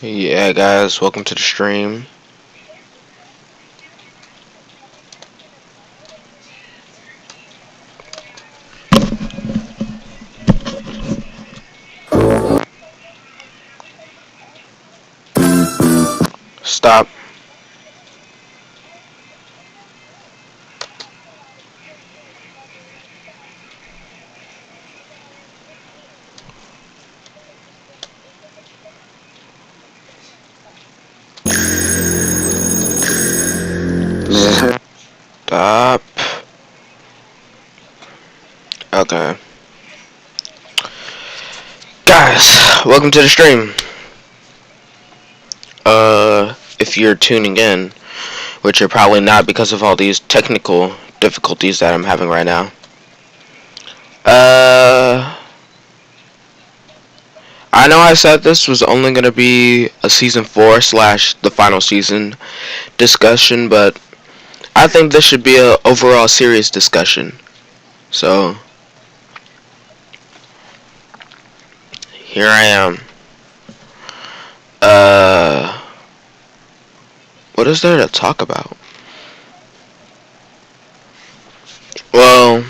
Yeah, guys, welcome to the stream. Stop. Stop. Okay. Guys, welcome to the stream. If you're tuning in, which you're probably not because of all these technical difficulties that I'm having right now. Uh, I know I said this was only gonna be a season 4 slash the final season discussion, but I think this should be a overall serious discussion. So, here I am. Uh, what is there to talk about? Well,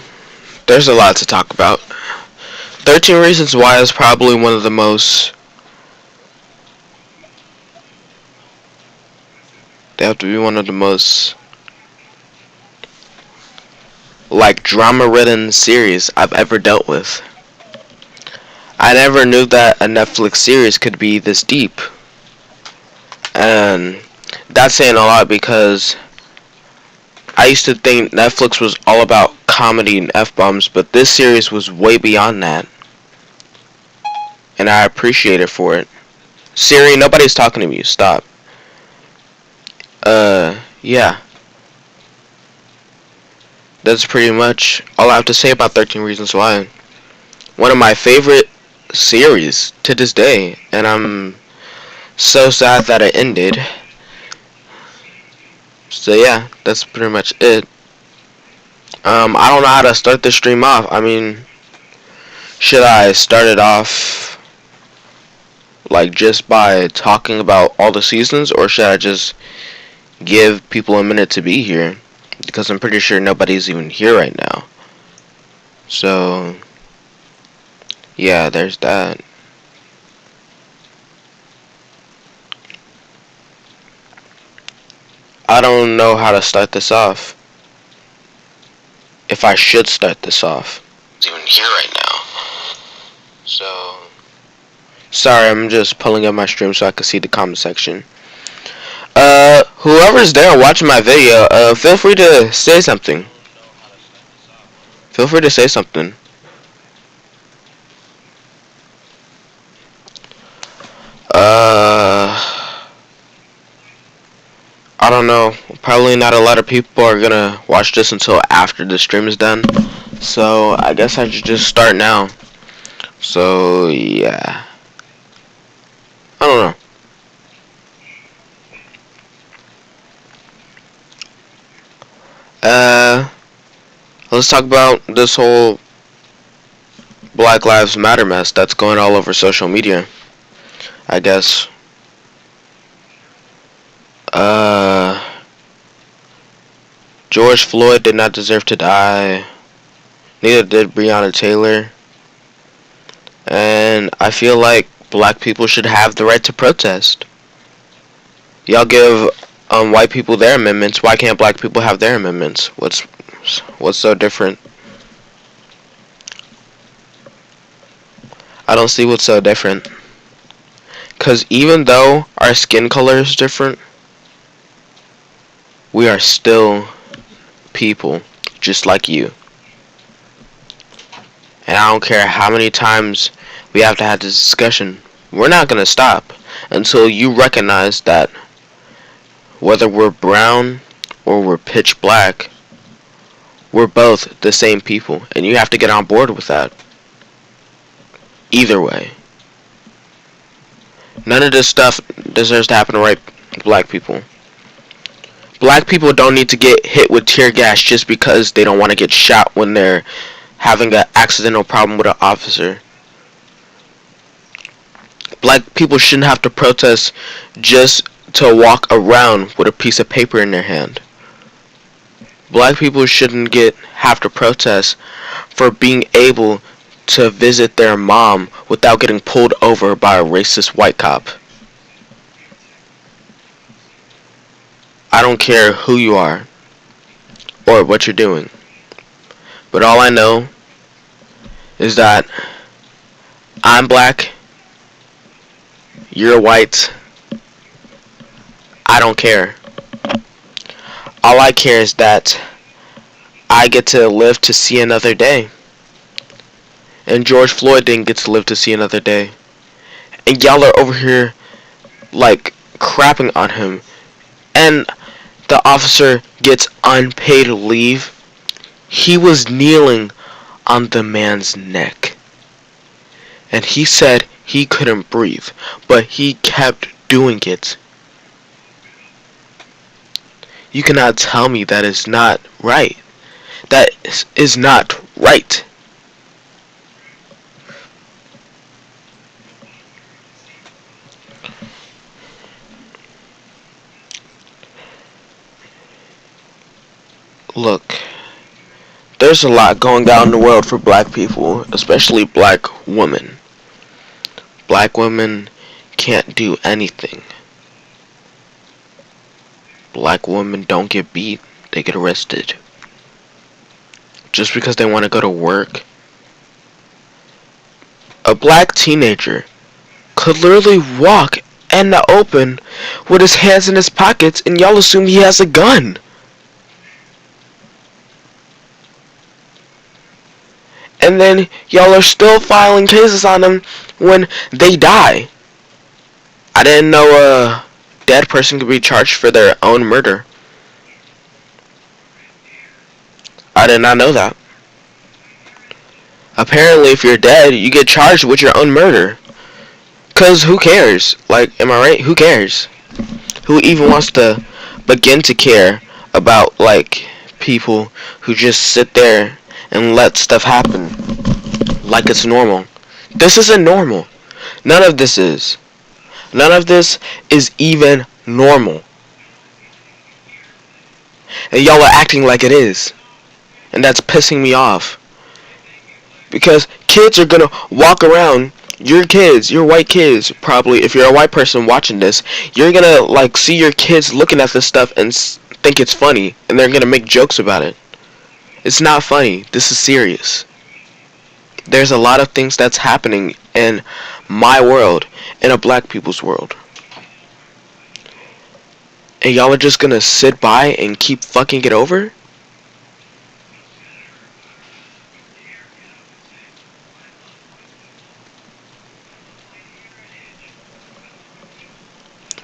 there's a lot to talk about. 13 Reasons Why is probably one of the most... They have to be one of the most, like, drama-ridden series I've ever dealt with. I never knew that a Netflix series could be this deep. And that's saying a lot because I used to think Netflix was all about comedy and F-bombs, but this series was way beyond that. And I appreciate it for it. Siri, nobody's talking to me. Stop. Yeah. That's pretty much all I have to say about 13 Reasons Why. One of my favorite series to this day, and I'm so sad that it ended. So yeah, that's pretty much it. I don't know how to start this stream off. I mean, should I start it off like just by talking about all the seasons, or should I just give people a minute to be here? Because I'm pretty sure nobody's even here right now. So yeah, there's that. I don't know how to start this off. If I should start this off. It's even here right now. So sorry, I'm just pulling up my stream so I can see the comment section. Whoever's there watching my video, feel free to say something. Feel free to say something. I don't know. Probably not a lot of people are gonna watch this until after the stream is done. So I guess I should just start now. So yeah. I don't know. Let's talk about this whole Black Lives Matter mess that's going all over social media, I guess. George Floyd did not deserve to die. Neither did Breonna Taylor. And I feel like black people should have the right to protest. Y'all give white people their amendments. Why can't black people have their amendments? What's so different? I don't see what's so different. Because even though our skin color is different, we are still people, just like you. And I don't care how many times we have to have this discussion. We're not going to stop until you recognize that whether we're brown or we're pitch black, we're both the same people. And you have to get on board with that. Either way. None of this stuff deserves to happen to white black people. Black people don't need to get hit with tear gas just because they don't want to get shot when they're having an accidental problem with an officer. Black people shouldn't have to protest just to walk around with a piece of paper in their hand. Black people shouldn't have to protest for being able to visit their mom without getting pulled over by a racist white cop. I don't care who you are or what you're doing, but all I know is that I'm black, you're white, I don't care. All I care is that I get to live to see another day. And George Floyd didn't get to live to see another day. And y'all are over here like crapping on him. And the officer gets unpaid leave. He was kneeling on the man's neck. And he said he couldn't breathe. But he kept doing it. You cannot tell me that is not right. That is not right. Look, there's a lot going on in the world for black people, especially black women. Black women can't do anything. Black women don't get beat, they get arrested. Just because they want to go to work. A black teenager could literally walk in the open with his hands in his pockets and y'all assume he has a gun. And then y'all are still filing cases on them when they die. I didn't know a dead person could be charged for their own murder. I did not know that. Apparently, if you're dead, you get charged with your own murder. Cause who cares? Like, am I right? Who cares? Who even wants to begin to care about, like, people who just sit there and let stuff happen like it's normal? This isn't normal. None of this is. None of this is even normal. And y'all are acting like it is. And that's pissing me off. Because kids are gonna walk around, your kids, your white kids, probably, if you're a white person watching this, you're gonna, like, see your kids looking at this stuff and think it's funny. And they're gonna make jokes about it. It's not funny. This is serious. There's a lot of things that's happening in my world, in a black people's world. And y'all are just gonna sit by and keep fucking it over?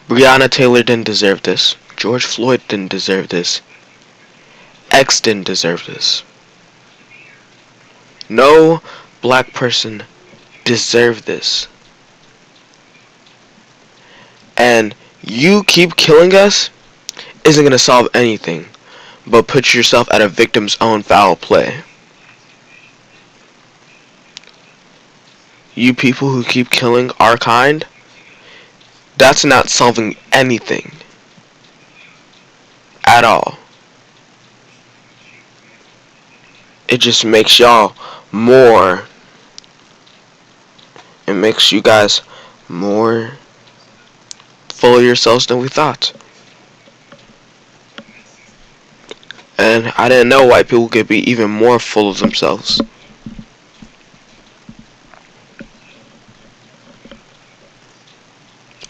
Breonna Taylor didn't deserve this. George Floyd didn't deserve this. X didn't deserve this. No black person deserved this. And you keep killing us isn't going to solve anything but put yourself at a victim's own foul play. You people who keep killing our kind, that's not solving anything at all. It just makes y'all more, it makes you guys more full of yourselves than we thought. And I didn't know white people could be even more full of themselves.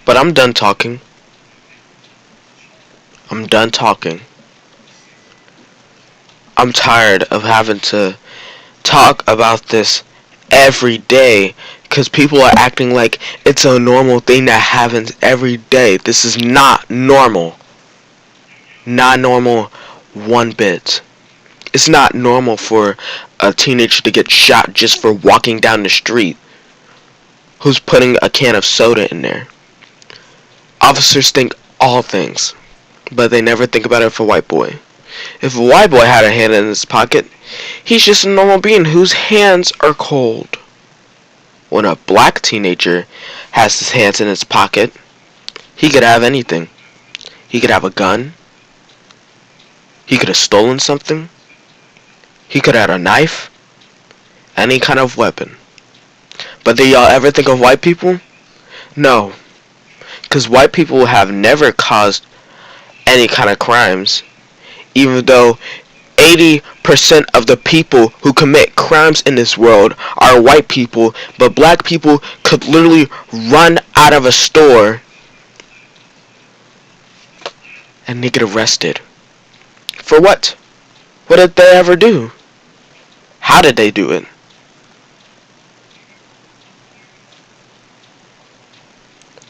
But I'm done talking. I'm done talking. I'm tired of having to talk about this every day because people are acting like it's a normal thing that happens every day. This is not normal. Not normal one bit. It's not normal for a teenager to get shot just for walking down the street. Who's putting a can of soda in there? Officers think all things, but they never think about it for a white boy. If a white boy had a hand in his pocket, he's just a normal being whose hands are cold. When a black teenager has his hands in his pocket, he could have anything. He could have a gun. He could have stolen something. He could have had a knife. Any kind of weapon. But do y'all ever think of white people? No. Because white people have never caused any kind of crimes. Even though 80% of the people who commit crimes in this world are white people, but black people could literally run out of a store and they get arrested. For what? What did they ever do? How did they do it?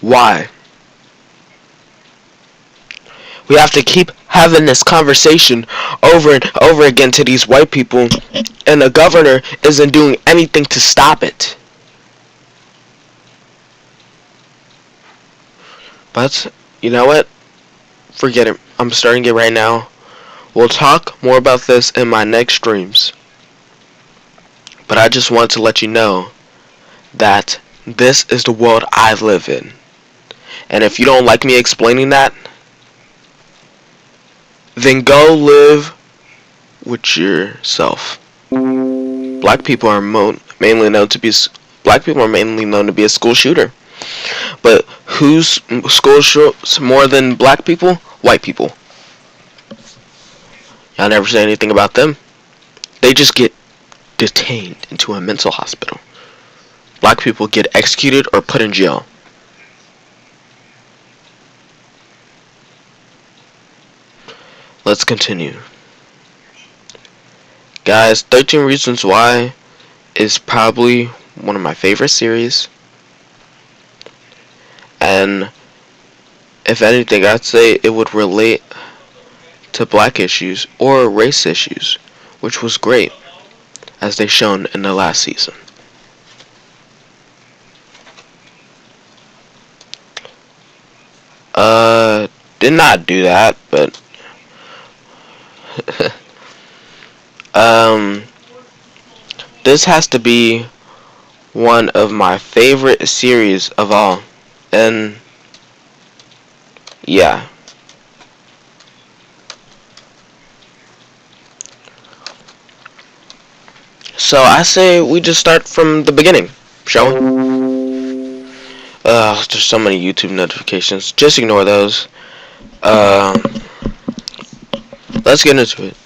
Why? We have to keep having this conversation over and over again to these white people, and the governor isn't doing anything to stop it. But, you know what? Forget it. I'm starting it right now. We'll talk more about this in my next streams. But I just want to let you know that this is the world I live in. And if you don't like me explaining that, then go live with yourself. Black people are mainly known to be a school shooter. But who's school shoots more than black people? White people. Y'all never say anything about them. They just get detained into a mental hospital. Black people get executed or put in jail. Let's continue. Guys, 13 Reasons Why is probably one of my favorite series. And if anything, I'd say it would relate to black issues or race issues, which was great, as they shown in the last season. Did not do that, but this has to be one of my favorite series of all, and yeah. So I say we just start from the beginning, shall we? There's so many YouTube notifications. Just ignore those. Let's get into it.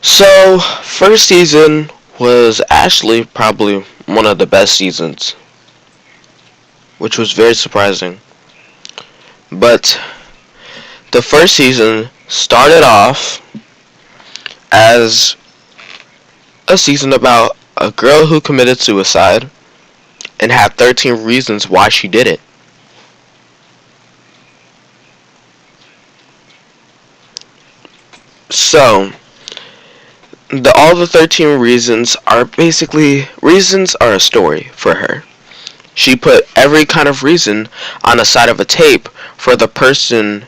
So, first season was actually probably one of the best seasons, which was very surprising. But the first season started off as a season about a girl who committed suicide and had 13 reasons why she did it. So, all the 13 reasons are basically, reasons are a story for her. She put every kind of reason on the side of a tape for the person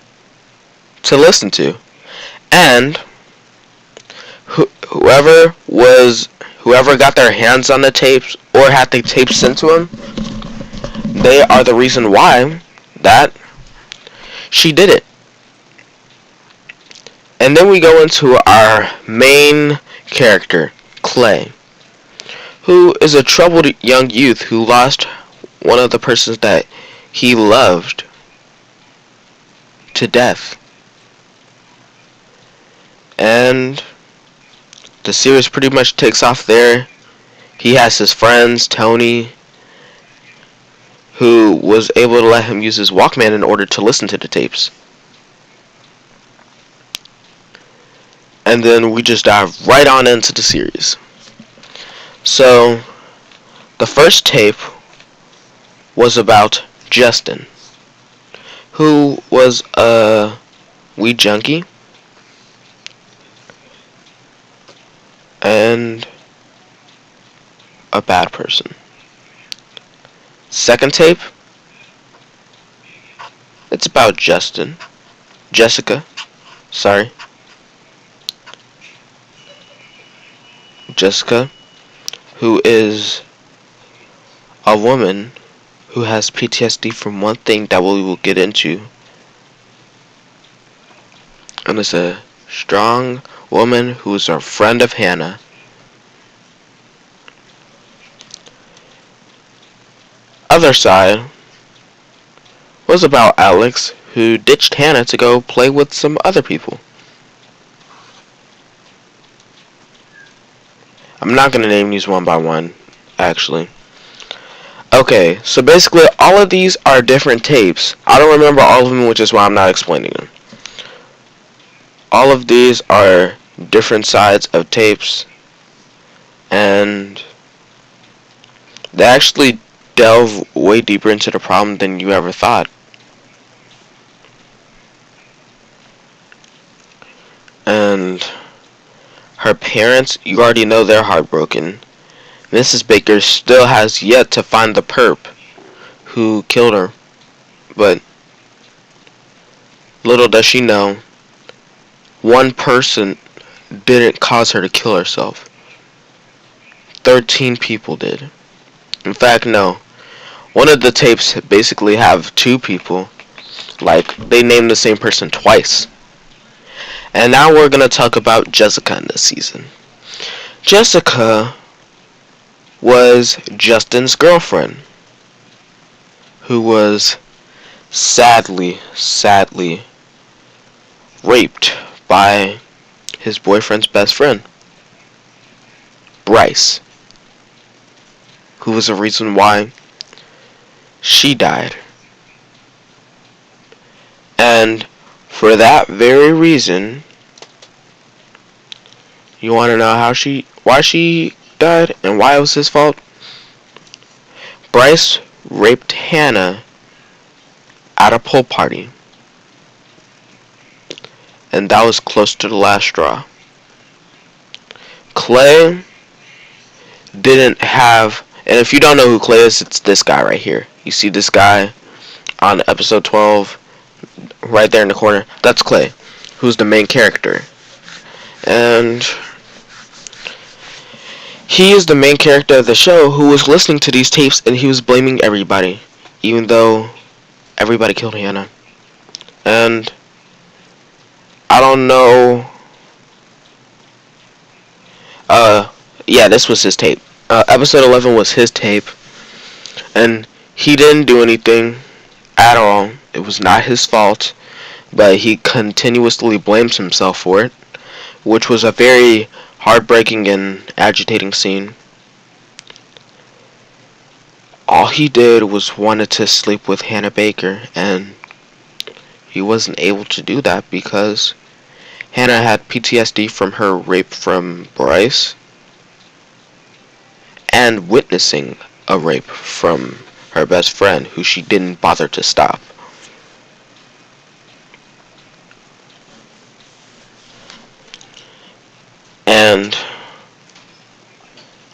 to listen to. And whoever got their hands on the tapes or had the tapes sent to them, they are the reason why that she did it. And then we go into our main character, Clay, who is a troubled young youth who lost one of the persons that he loved to death. And the series pretty much takes off there. He has his friends, Tony, who was able to let him use his Walkman in order to listen to the tapes. And then we just dive right on into the series. So, the first tape was about Justin, who was a weed junkie and a bad person. Second tape, it's about Jessica, who is a woman who has PTSD from one thing that we will get into. And it's a strong woman who's a friend of Hannah. Other side was about Alex, who ditched Hannah to go play with some other people. I'm not going to name these one by one, actually. Okay, so basically all of these are different tapes. I don't remember all of them, which is why I'm not explaining them. All of these are different sides of tapes, and they actually delve way deeper into the problem than you ever thought. And her parents, you already know they're heartbroken. Mrs. Baker still has yet to find the perp who killed her. But little does she know, one person didn't cause her to kill herself. 13 people did. In fact, no. One of the tapes basically have two people. Like, they named the same person twice. And now we're going to talk about Jessica in this season. Jessica was Justin's girlfriend, who was sadly raped by his boyfriend's best friend, Bryce, who was the reason why she died. And for that very reason, you want to know why she died and why it was his fault? Bryce raped Hannah at a pool party, and that was close to the last straw. Clay didn't have, and if you don't know who Clay is, it's this guy right here. You see this guy on episode 12, right there in the corner? That's Clay, who's the main character. And he is the main character of the show who was listening to these tapes and he was blaming everybody, even though everybody killed Hannah. And I don't know. Yeah, this was his tape. Episode 11 was his tape, and he didn't do anything at all. It was not his fault, but he continuously blames himself for it, which was a very heartbreaking and agitating scene. All he did was wanted to sleep with Hannah Baker, and he wasn't able to do that because Hannah had PTSD from her rape from Bryce and witnessing a rape from her best friend, who she didn't bother to stop. And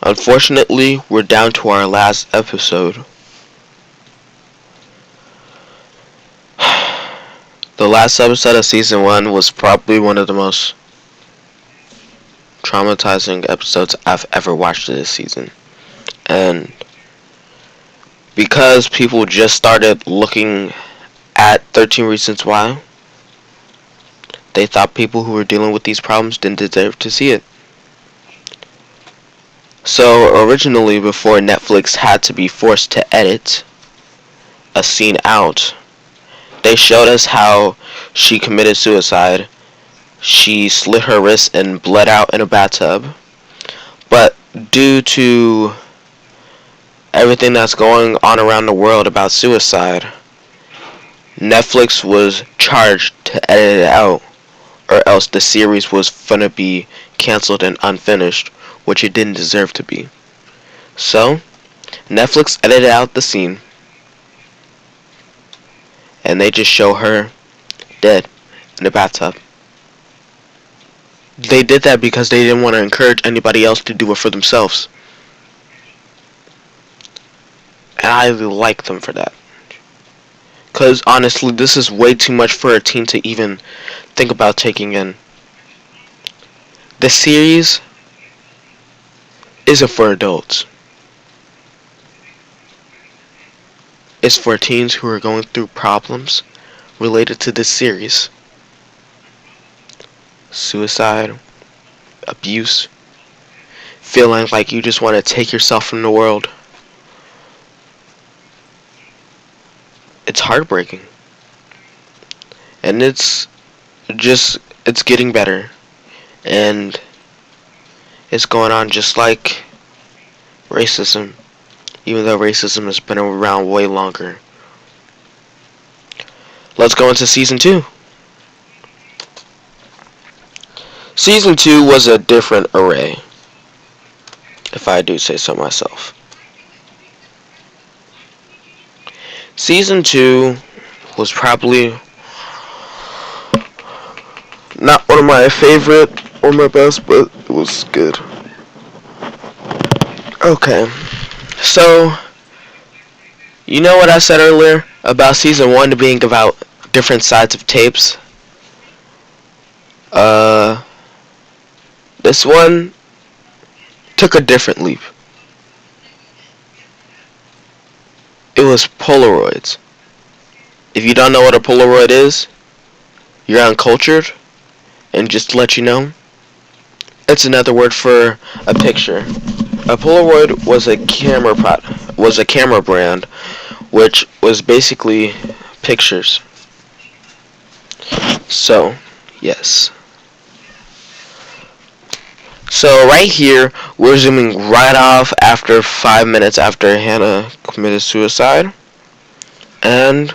unfortunately, we're down to our last episode. The last episode of season 1 was probably one of the most traumatizing episodes I've ever watched this season. And because people just started looking at 13 Reasons Why, they thought people who were dealing with these problems didn't deserve to see it. So originally, before Netflix had to be forced to edit a scene out, they showed us how she committed suicide. She slit her wrist and bled out in a bathtub. But due to everything that's going on around the world about suicide, Netflix was charged to edit it out, or else the series was gonna be canceled and unfinished, which it didn't deserve to be. So, Netflix edited out the scene, and they just show her dead in the bathtub. They did that because they didn't want to encourage anybody else to do it for themselves. And I like them for that. Because honestly, this is way too much for a teen to even think about taking in. The series isn't for adults. is for teens who are going through problems related to this series: suicide, abuse, feeling like you just want to take yourself from the world. It's heartbreaking. And it's getting better. And it's going on just like racism, even though racism has been around way longer. Let's go into season 2. Season 2 was a different array, if I do say so myself. Season 2 was probably not one of my favorite or my best, but it was good. Okay, so you know what I said earlier about season 1 being about different sides of tapes? This one took a different leap. It was Polaroids. If you don't know what a Polaroid is, you're uncultured, and just to let you know, it's another word for a picture. A Polaroid was a camera brand, which was basically pictures. So, yes. So right here, we're zooming right off after 5 minutes after Hannah committed suicide. And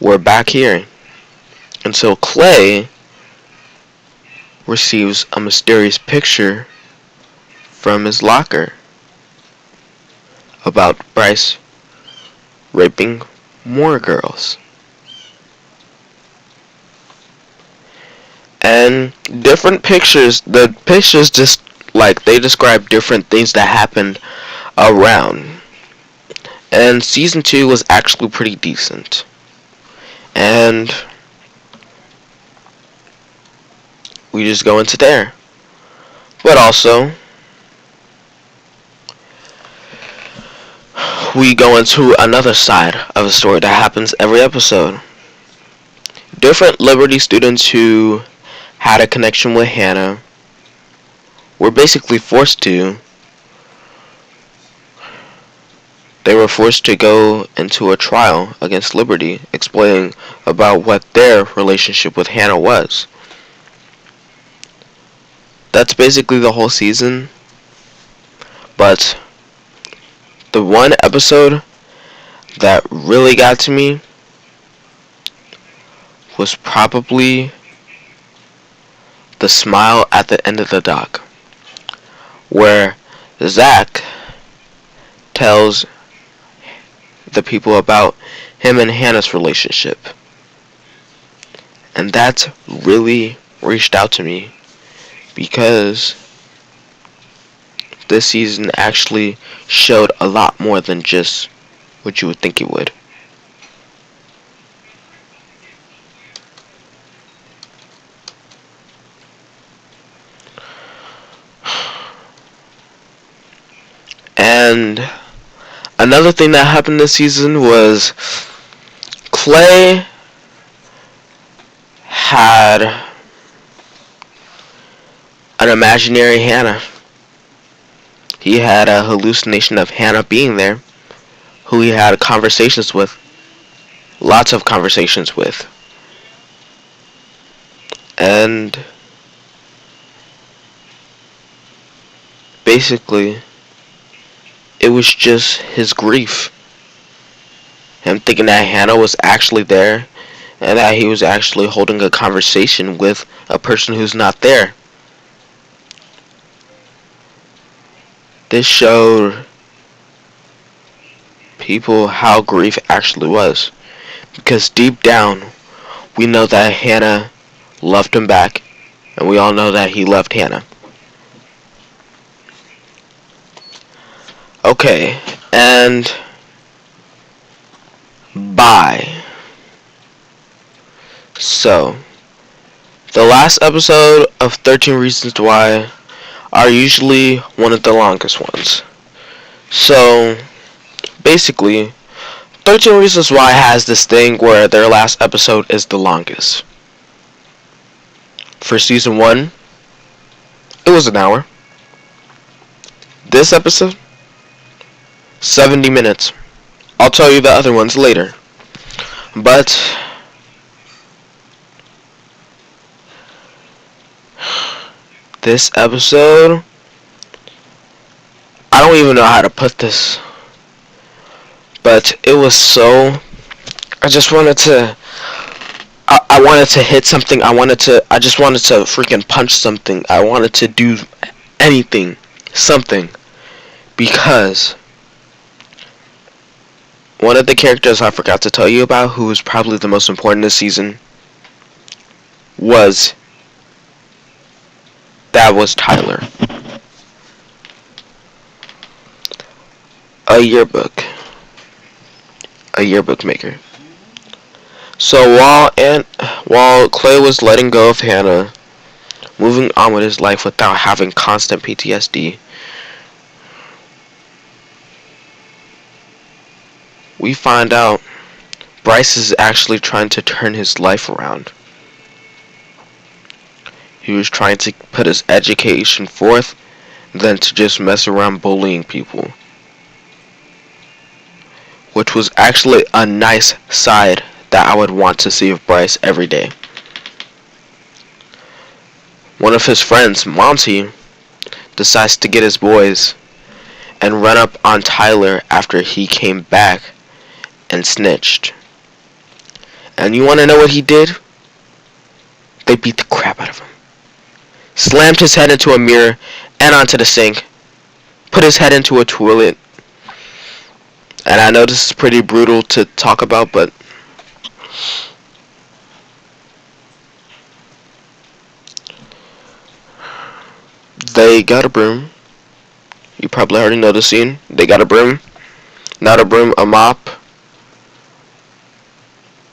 we're back here. And so Clay receives a mysterious picture from his locker about Bryce raping more girls. And different pictures, the pictures just like they describe different things that happened around. And season 2 was actually pretty decent. And we just go into there. But also, we go into another side of a story that happens every episode. Different Liberty students who had a connection with Hannah were basically forced to. They were forced to go into a trial against Liberty, explaining about what their relationship with Hannah was. That's basically the whole season. But the one episode that really got to me was probably the smile at the end of the doc, where Zach tells the people about him and Hannah's relationship. And that really reached out to me because this season actually showed a lot more than just what you would think it would. And another thing that happened this season was Clay had an imaginary Hannah. He had a hallucination of Hannah being there, who he had conversations with, lots of conversations with. And basically, it was just his grief. Him thinking that Hannah was actually there and that he was actually holding a conversation with a person who's not there. This showed people how grief actually was. Because deep down, we know that Hannah loved him back, and we all know that he loved Hannah. Okay, and bye. So, the last episode of 13 Reasons Why are usually one of the longest ones. So basically, 13 Reasons Why has this thing where their last episode is the longest. For season 1, it was an hour. This episode, 70 minutes. I'll tell you the other ones later. But this episode, I don't even know how to put this. But it was so, I just wanted to, I wanted to hit something. I just wanted to freaking punch something. I wanted to do anything, something. Because one of the characters I forgot to tell you about, who was probably the most important this season, was Tyler. A yearbook. A yearbook maker. So while Clay was letting go of Hannah, moving on with his life without having constant PTSD, we find out Bryce is actually trying to turn his life around. He was trying to put his education forth than to just mess around bullying people. Which was actually a nice side that I would want to see of Bryce every day. One of his friends, Monty, decides to get his boys and run up on Tyler after he came back and snitched. And you want to know what he did? They beat the crap out of him. Slammed his head into a mirror and onto the sink. Put his head into a toilet. And I know this is pretty brutal to talk about, but they got a broom. You probably already know the scene. They got a broom. Not a broom, a mop.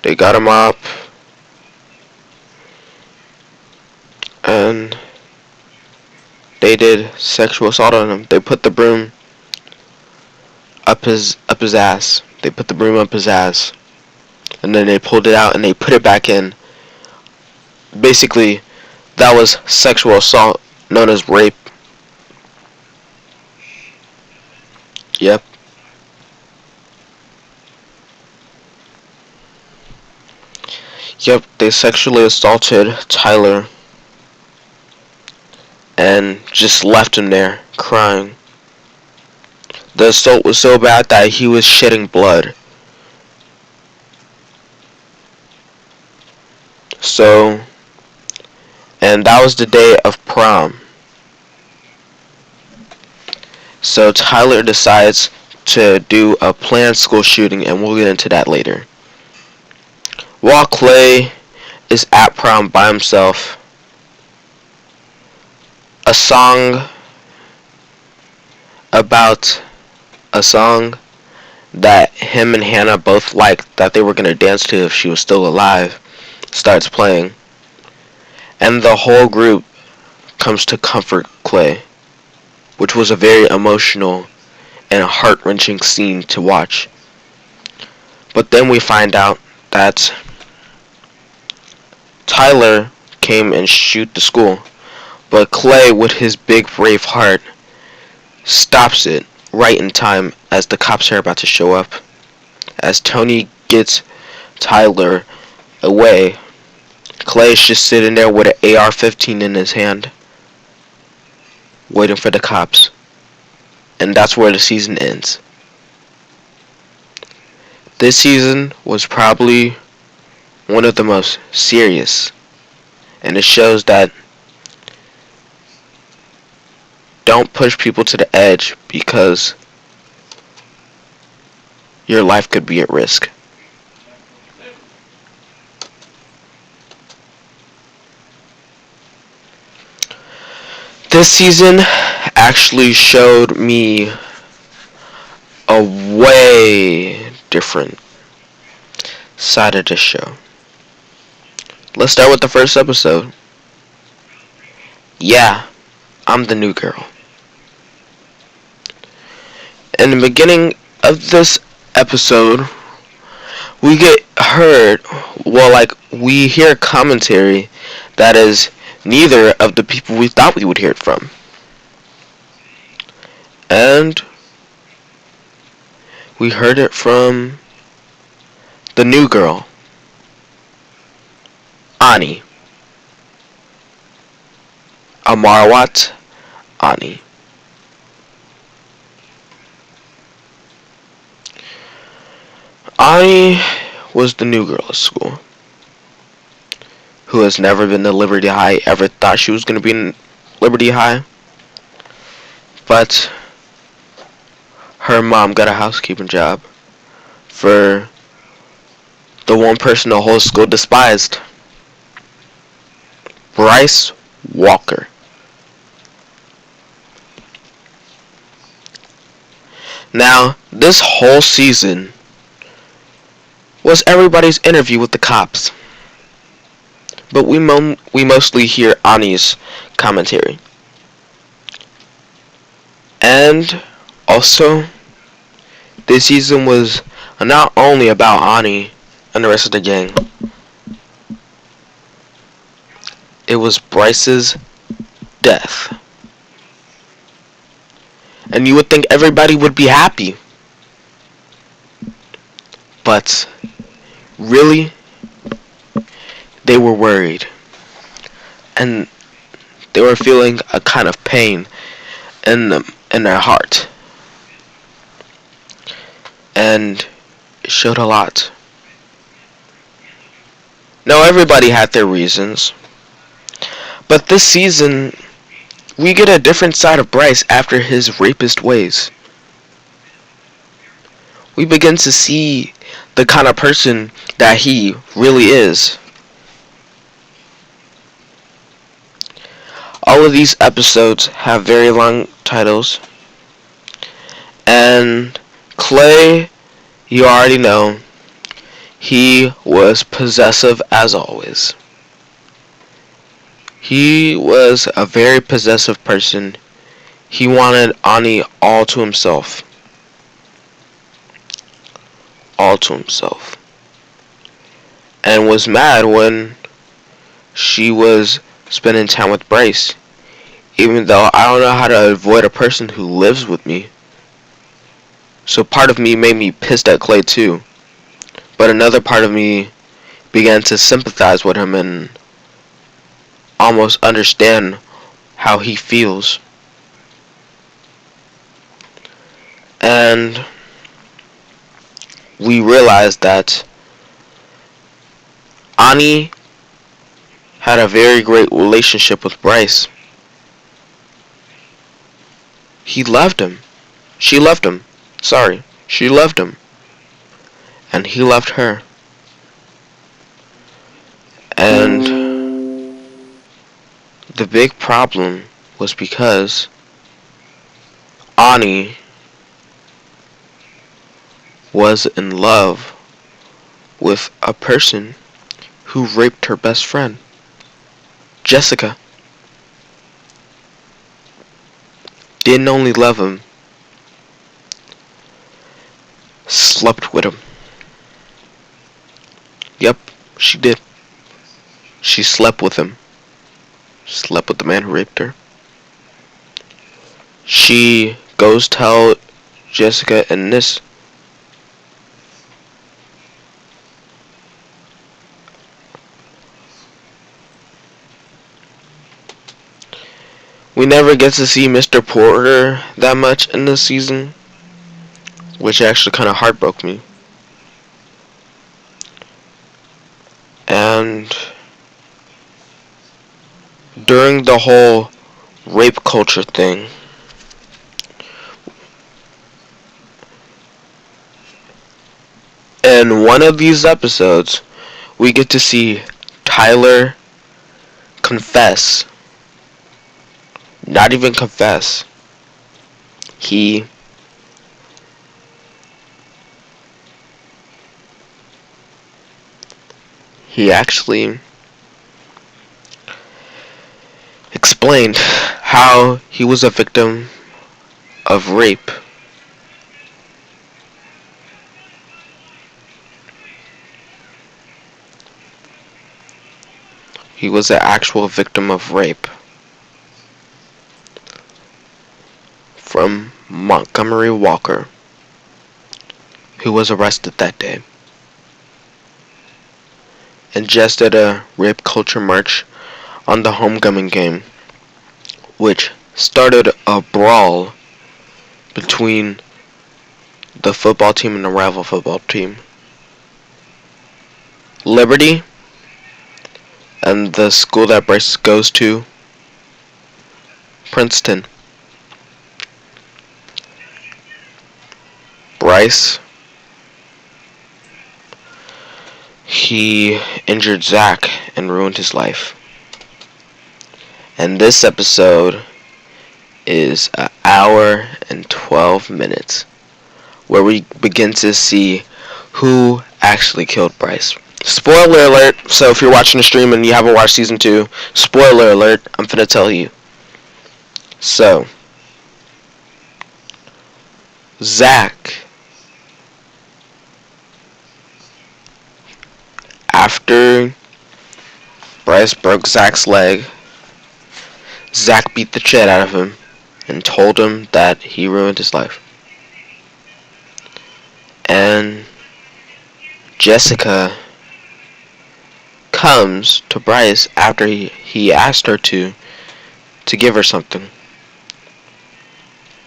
They got a mop. And they did sexual assault on him. They put the broom up his ass. They put the broom up his ass. And then they pulled it out and they put it back in. Basically, that was sexual assault, known as rape. Yep. Yep, they sexually assaulted Tyler and just left him there, crying. The assault was so bad that he was shedding blood. So, and that was the day of prom. So Tyler decides to do a planned school shooting, and we'll get into that later. While Clay is at prom by himself, a song that him and Hannah both liked, that they were going to dance to if she was still alive, starts playing. And the whole group comes to comfort Clay, which was a very emotional and heart-wrenching scene to watch. But then we find out that Tyler came and shoot the school, but Clay, with his big brave heart, stops it right in time as the cops are about to show up. As Tony gets Tyler away, Clay is just sitting there with an AR-15 in his hand, waiting for the cops. And that's where the season ends. This season was probably one of the most serious, and it shows that don't push people to the edge because your life could be at risk. This season actually showed me a way different side of this show. Let's start with the first episode. Yeah, I'm the new girl. in the beginning of this episode, we get heard, well, like, we hear commentary that is neither of the people we thought we would hear it from. And we heard it from the new girl, Ani. Amarwat Ani. Ani was the new girl at school, who has never been to Liberty High, ever thought she was going to be in Liberty High. But her mom got a housekeeping job for the one person the whole school despised, Bryce Walker. Now, this whole season was everybody's interview with the cops, but we mostly hear Ani's commentary. And also, this season was not only about Ani and the rest of the gang. It was Bryce's death. And you would think everybody would be happy. But really, they were worried. And they were feeling a kind of pain in their heart. And it showed a lot. Now, everybody had their reasons. But this season, we get a different side of Bryce after his rapist ways. We begin to see the kind of person that he really is. All of these episodes have very long titles. And Clay, you already know, he was possessive as always. He was a very possessive person. He wanted Ani all to himself. All to himself. And was mad when she was spending time with Bryce. Even though I don't know how to avoid a person who lives with me. So part of me made me pissed at Clay too. But another part of me began to sympathize with him and almost understand how he feels. And we realized that Ani had a very great relationship with Bryce. He loved him. She loved him. Sorry. She loved him. And he loved her. And the big problem was because Ani was in love with a person who raped her best friend, Jessica. Didn't only love him, slept with him. Yep, she did. She slept with him. Slept with the man who raped her. She goes tell Jessica and this. We never get to see Mr. Porter that much in this season, which actually kind of heartbroke me. And during the whole rape culture thing, in one of these episodes, we get to see Tyler confess. Not even confess. He actually explained how he was a victim of rape He was an actual victim of rape from Montgomery Walker, who was arrested that day and just at a rape culture march on the homecoming game, which started a brawl between the football team and the rival football team, Liberty, and the school that Bryce goes to, Princeton. Bryce, he injured Zach and ruined his life. And this episode is an hour and 12 minutes where we begin to see who actually killed Bryce. Spoiler alert, so if you're watching the stream and you haven't watched season 2, spoiler alert, I'm finna tell you. So, Zach, after Bryce broke Zach's leg, Zach beat the shit out of him and told him that he ruined his life. And Jessica comes to Bryce after he asked her to give her something.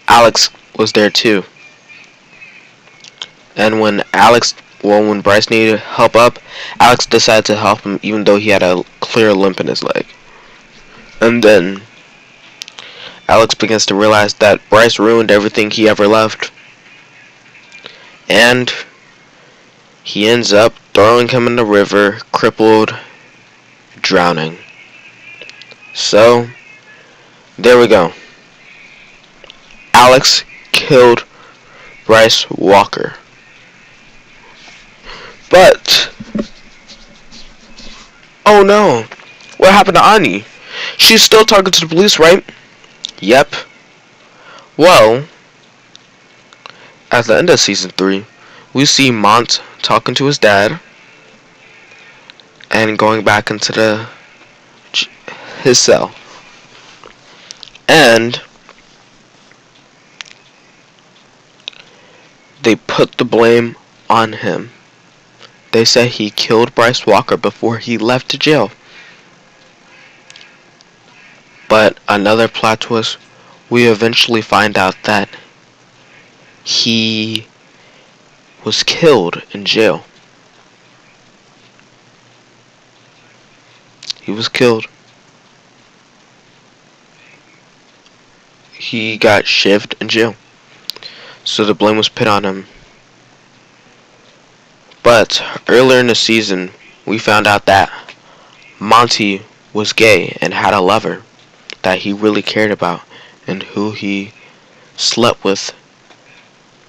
Alex was there too. And when Bryce needed help up, Alex decided to help him even though he had a clear limp in his leg. And then Alex begins to realize that Bryce ruined everything he ever loved. And he ends up throwing him in the river, crippled, drowning. So, there we go. Alex killed Bryce Walker. But, oh no, what happened to Ani? She's still talking to the police, right? Yep. Well, at the end of season 3, we see Mont talking to his dad and going back into his cell. And they put the blame on him. They said he killed Bryce Walker before he left to jail. But another plot twist, we eventually find out that he was killed in jail. He was killed. He got shivved in jail. So the blame was put on him. But earlier in the season, we found out that Monty was gay and had a lover that he really cared about and who he slept with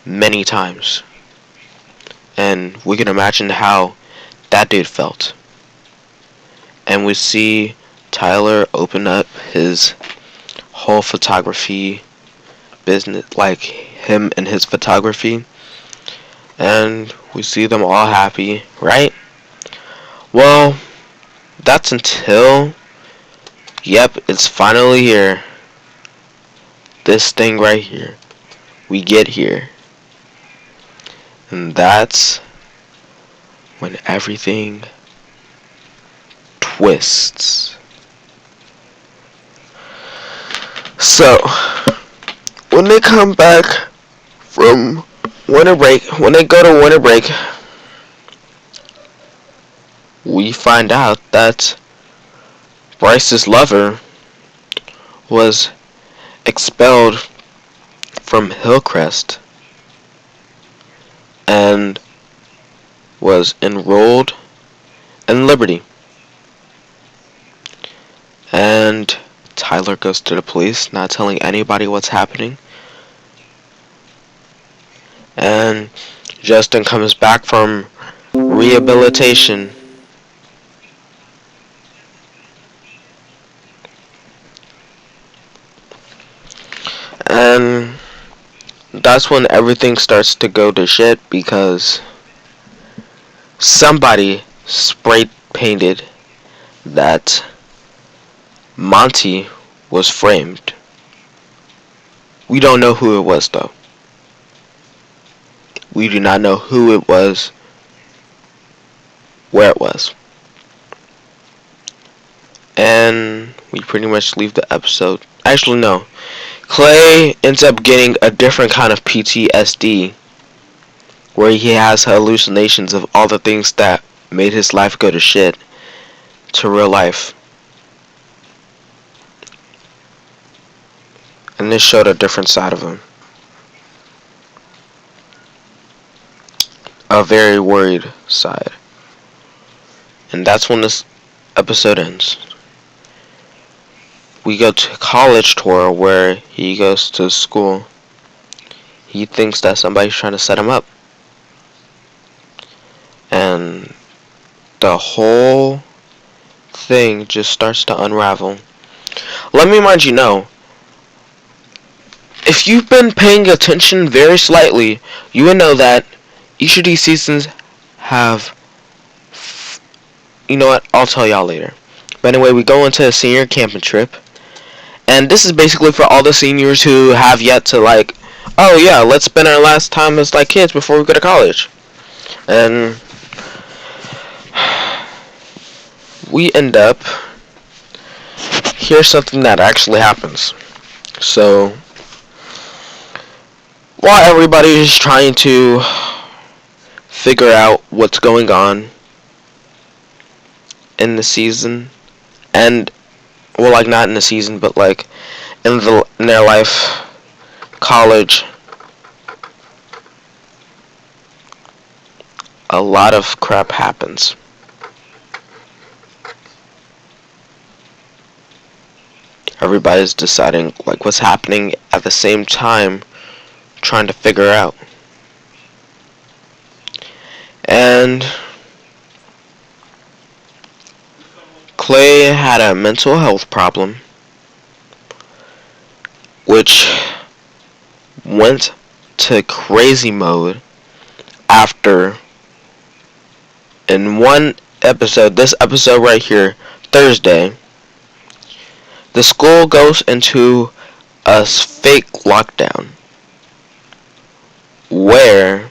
many times. And we can imagine how that dude felt. And we see Tyler open up his whole photography business, like him and his photography. And we see them all happy, right? Well, that's until, yep, it's finally here. This thing right here. We get here. And that's when everything twists. So, when they come back from winter break, when they go to winter break, we find out that Bryce's lover was expelled from Hillcrest and was enrolled in Liberty. And Tyler goes to the police, not telling anybody what's happening. And Justin comes back from rehabilitation. And that's when everything starts to go to shit because somebody spray painted that Monty was framed. We don't know who it was though. We do not know who it was, where it was. And we pretty much leave the episode. Actually, no. Clay ends up getting a different kind of PTSD where he has hallucinations of all the things that made his life go to shit to real life. And this showed a different side of him. A very worried side. And that's when this episode ends. We go to college tour where he goes to school. He thinks that somebody's trying to set him up. And the whole thing just starts to unravel. Let me mind you know, if you've been paying attention very slightly, you would know that each of these seasons have... You know what? I'll tell y'all later. But anyway, we go into a senior camping trip. And this is basically for all the seniors who have yet to like, oh yeah, let's spend our last time as like kids before we go to college. And we end up, here's something that actually happens. So, while everybody is trying to figure out what's going on in the season, and, well, like, not in the season, but, like, in their life, college, a lot of crap happens. Everybody's deciding, like, what's happening at the same time, trying to figure out. And Clay had a mental health problem, which went to crazy mode after, in one episode, this episode right here, Thursday, the school goes into a fake lockdown where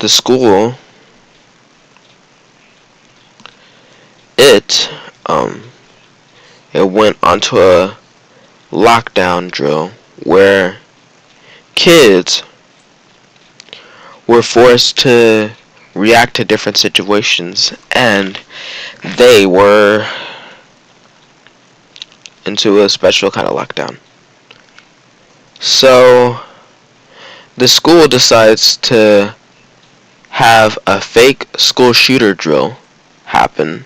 the school, it went onto a lockdown drill where kids were forced to react to different situations, and they were into a special kind of lockdown. So the school decides to have a fake school shooter drill happen,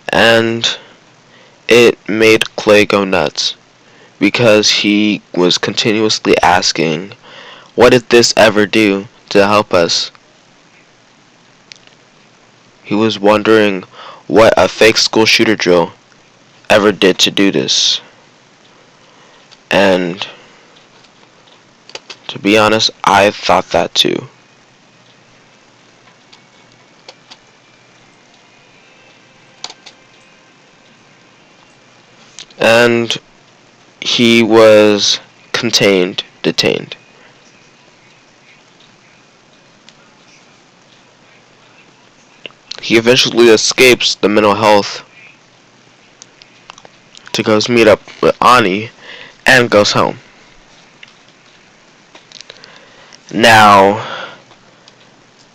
and it made Clay go nuts because he was continuously asking, what did this ever do to help us? He was wondering what a fake school shooter drill ever did to do this. And to be honest, I thought that too. And he was detained. He eventually escapes the mental health to go meet up with Ani and goes home. Now,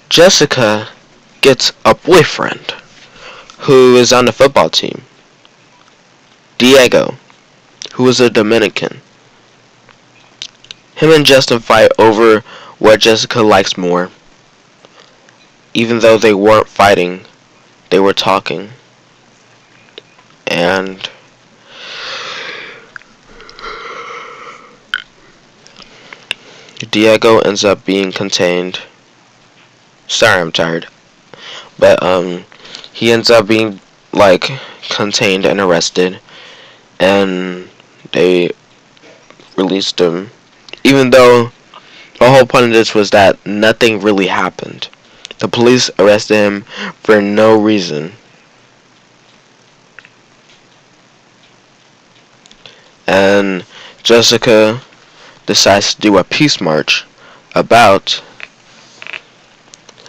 Jessica gets a boyfriend who is on the football team, Diego, who is a Dominican. Him and Justin fight over what Jessica likes more. Even though they weren't fighting, they were talking. And Diego ends up being contained. Sorry, I'm tired. But he ends up being like contained and arrested, and they released him. Even though the whole point of this was that nothing really happened. The police arrested him for no reason. Jessica decides to do a peace march about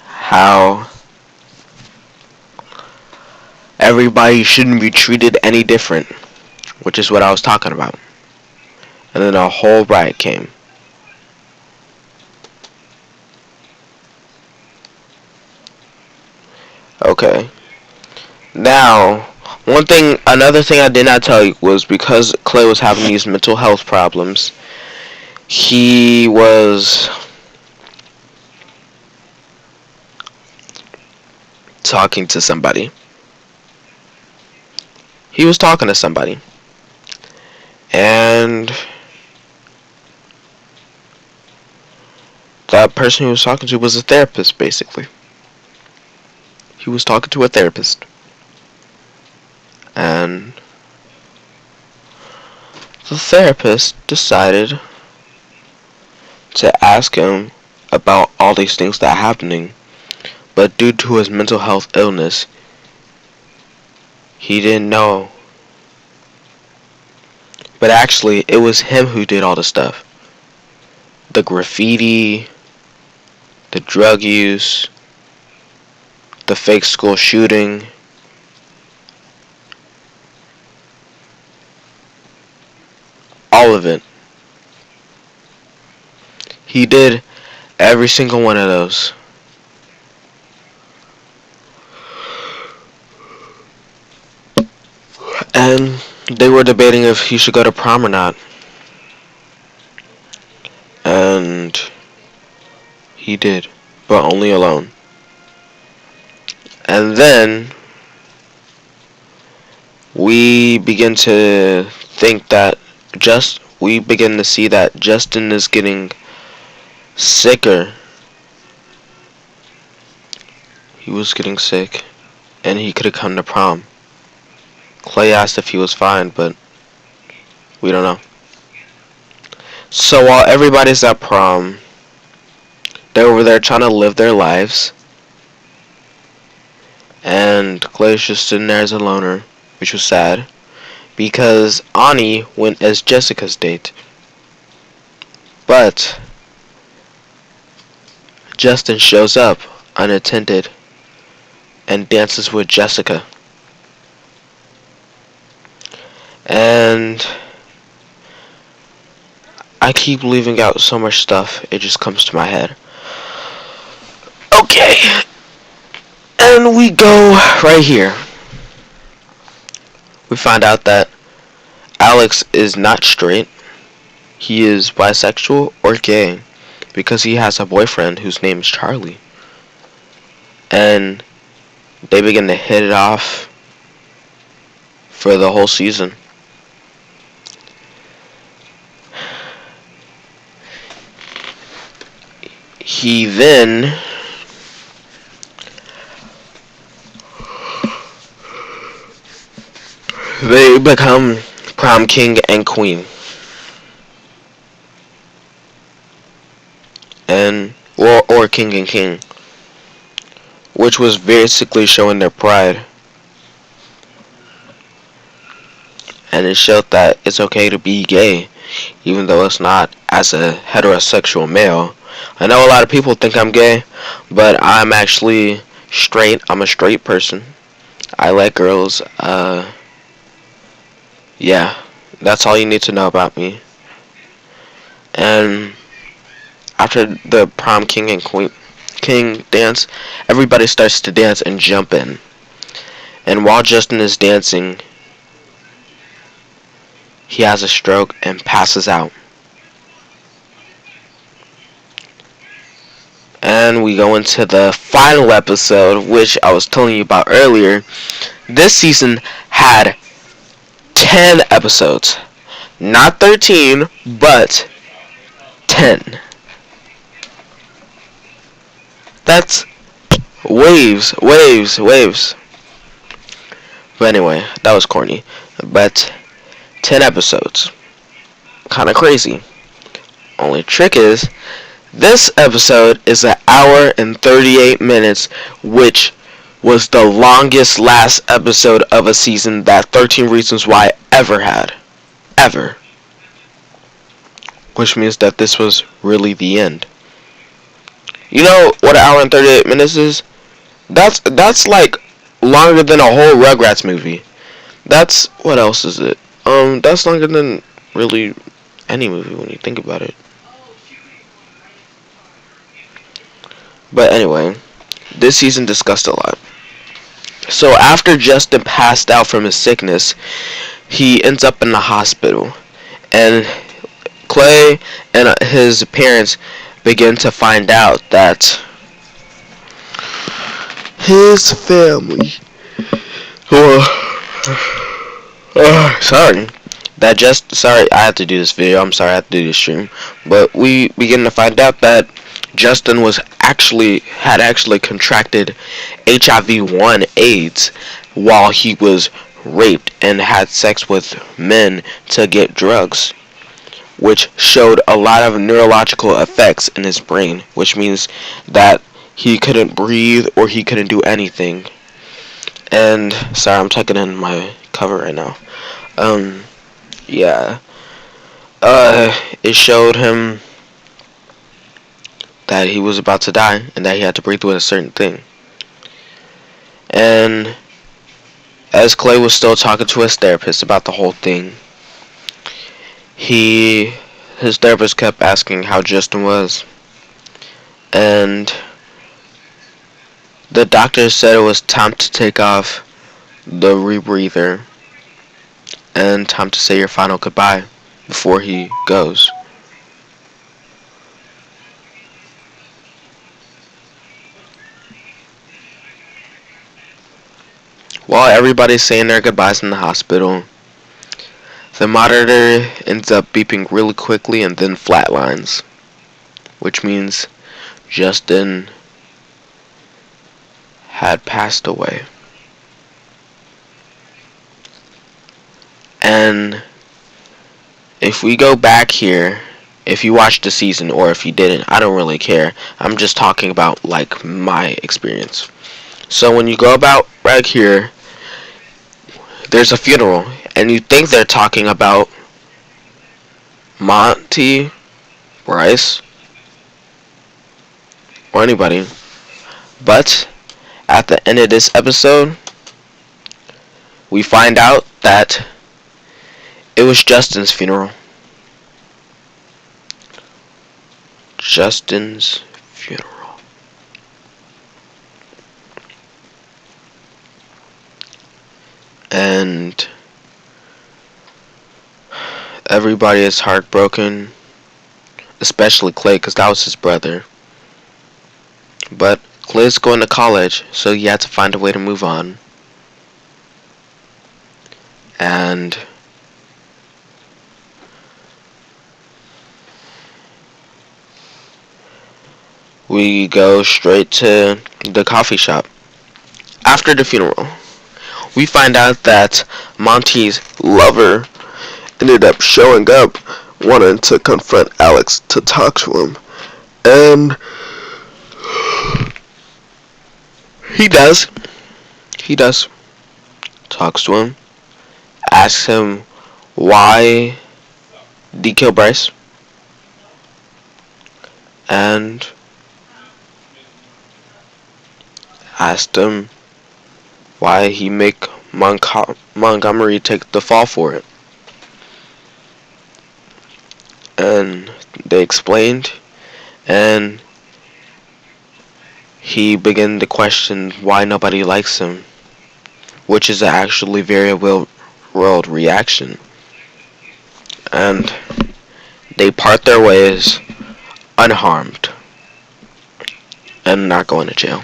how everybody shouldn't be treated any different, which is what I was talking about. And then a whole riot came. Okay. Now, another thing I did not tell you was because Clay was having these mental health problems, he was talking to somebody. He was talking to somebody. And that person he was talking to was a therapist, basically. He was talking to a therapist. And the therapist decided to ask him about all these things that are happening. But due to his mental health illness, he didn't know. But actually, it was him who did all the stuff. The graffiti, the drug use, the fake school shooting. All of it. He did every single one of those. And they were debating if he should go to prom or not. And he did, but only alone. And then we begin to think that we begin to see that Justin is getting sicker. He was getting sick, and he could have come to prom. Clay asked if he was fine, but we don't know. So while everybody's at prom, they're over there trying to live their lives, and Clay's just sitting there as a loner, which was sad, because Ani went as Jessica's date. But Justin shows up unattended and dances with Jessica. And I keep leaving out so much stuff, it just comes to my head. Okay. And we go right here. We find out that Alex is not straight. He is bisexual or gay because he has a boyfriend whose name is Charlie. And they begin to hit it off for the whole season. He then they become prom king and queen. And or king and king, which was basically showing their pride. And it showed that it's okay to be gay, even though it's not as a heterosexual male. I know a lot of people think I'm gay, but I'm actually straight. I'm a straight person. I like girls. Yeah, that's all you need to know about me. And after the prom king and queen king dance, everybody starts to dance and jump in. And while Justin is dancing, he has a stroke and passes out. And we go into the final episode, which I was telling you about earlier. This season had 10 episodes. Not 13, but 10. That's waves. But anyway, that was corny. But 10 episodes. Kinda crazy. Only trick is, this episode is an hour and 38 minutes, which was the longest last episode of a season that 13 Reasons Why ever had. Ever. which means that this was really the end. You know what an hour and 38 minutes is? That's like longer than a whole Rugrats movie. That's what else is it? That's longer than really any movie when you think about it. But anyway, this season discussed a lot. So after Justin passed out from his sickness, he ends up in the hospital, and Clay and his parents begin to find out that his family, or sorry, sorry, I have to do this video. I'm sorry, I have to do this stream. But we begin to find out that Justin had actually contracted HIV-1 AIDS while he was raped and had sex with men to get drugs, which showed a lot of neurological effects in his brain, which means that he couldn't breathe or he couldn't do anything. And sorry, I'm tucking in my cover right now. Yeah. It showed him that he was about to die and that he had to breathe with a certain thing. And as Clay was still talking to his therapist about the whole thing, his therapist kept asking how Justin was, and the doctor said it was time to take off the rebreather and time to say your final goodbye before he goes. While everybody's saying their goodbyes in the hospital, the monitor ends up beeping really quickly and then flatlines, which means Justin had passed away. And if we go back here, if you watched the season or if you didn't, I don't really care. I'm just talking about like my experience. So when you go about right here, there's a funeral, and you think they're talking about Monty, Bryce, or anybody. But at the end of this episode, we find out that it was Justin's funeral. Justin's funeral. And everybody is heartbroken, especially Clay, because that was his brother. But Clay's going to college, so he had to find a way to move on. And we go straight to the coffee shop. After the funeral, we find out that Monty's lover ended up showing up, wanting to confront Alex to talk to him. And he does. He does. Talks to him. Asks him why did he kill Bryce. And asked him why he make Montgomery take the fall for it. And they explained, and he began to question why nobody likes him, which is actually very world reaction. And they part their ways unharmed and not going to jail.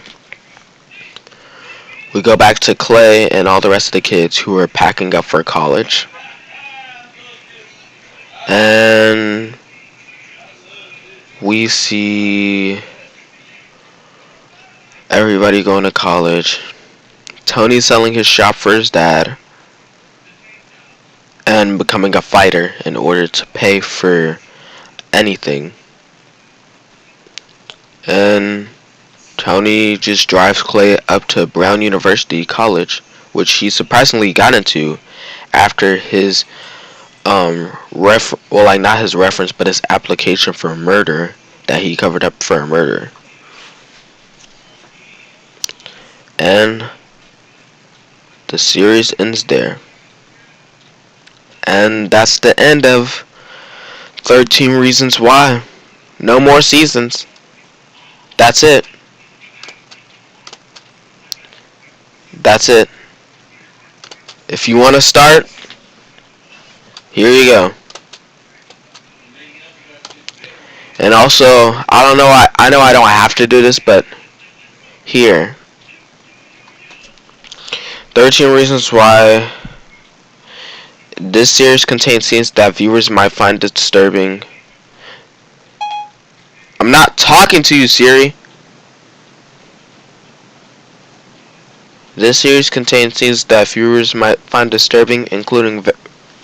We go back to Clay and all the rest of the kids who are packing up for college. And we see everybody going to college. Tony selling his shop for his dad and becoming a fighter in order to pay for anything. And Tony just drives Clay up to Brown University College, which he surprisingly got into after his well, like not his reference, but his application for murder that he covered up for a murder. And the series ends there. And that's the end of 13 Reasons Why. No more seasons. That's it. That's it. If you want to start, here you go. And also, I don't know, I know I don't have to do this, but here. 13 Reasons Why. This series contains scenes that viewers might find disturbing. I'm not talking to you, Siri. This series contains scenes that viewers might find disturbing, including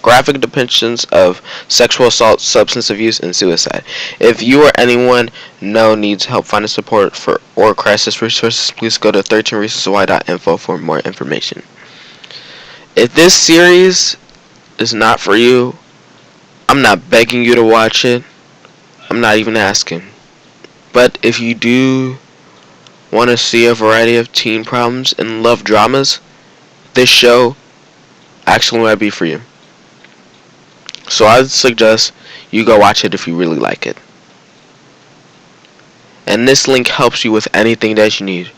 graphic depictions of sexual assault, substance abuse, and suicide. If you or anyone know needs help finding support for or crisis resources, please go to 13reasonswhy.info for more information. If this series is not for you, I'm not begging you to watch it. I'm not even asking. But if you do want to see a variety of teen problems and love dramas, this show actually might be for you. So I suggest you go watch it if you really like it. And this link helps you with anything that you need.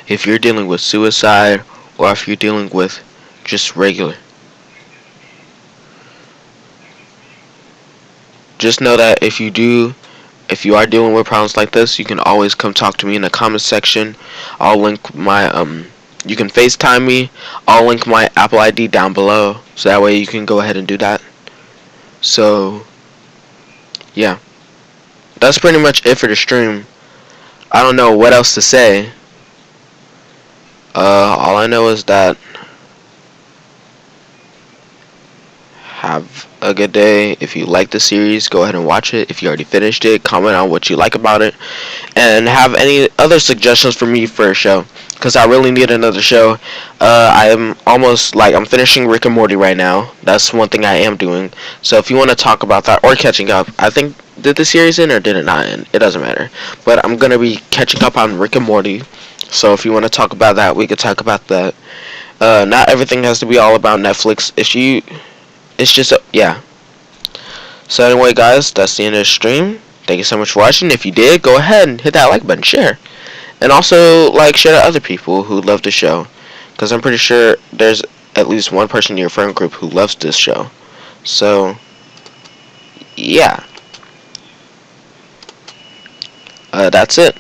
If you're dealing with suicide or if you're dealing with just regular. Just know that if you are dealing with problems like this, you can always come talk to me in the comment section. I'll link my you can FaceTime me. I'll link my Apple ID down below, so that way you can go ahead and do that. So yeah, that's pretty much it for the stream. I don't know what else to say. All I know is that have a good day. If you like the series, go ahead and watch it. If you already finished it, comment on what you like about it, and have any other suggestions for me for a show, because I really need another show. I'm almost I'm finishing Rick and Morty right now. That's one thing I am doing. So if you want to talk about that or catching up, I think, did the series end or did it not end? It doesn't matter. But I'm gonna be catching up on Rick and Morty. So if you want to talk about that, we could talk about that. Not everything has to be all about Netflix. It's just yeah. So anyway, guys, that's the end of the stream. Thank you so much for watching. If you did, go ahead and hit that like button, share, and also share to other people who love the show, because I'm pretty sure there's at least one person in your friend group who loves this show. So yeah, that's it.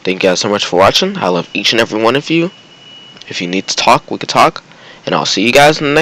Thank you guys so much for watching. I love each and every one of you. If you need to talk, we can talk, and I'll see you guys in the next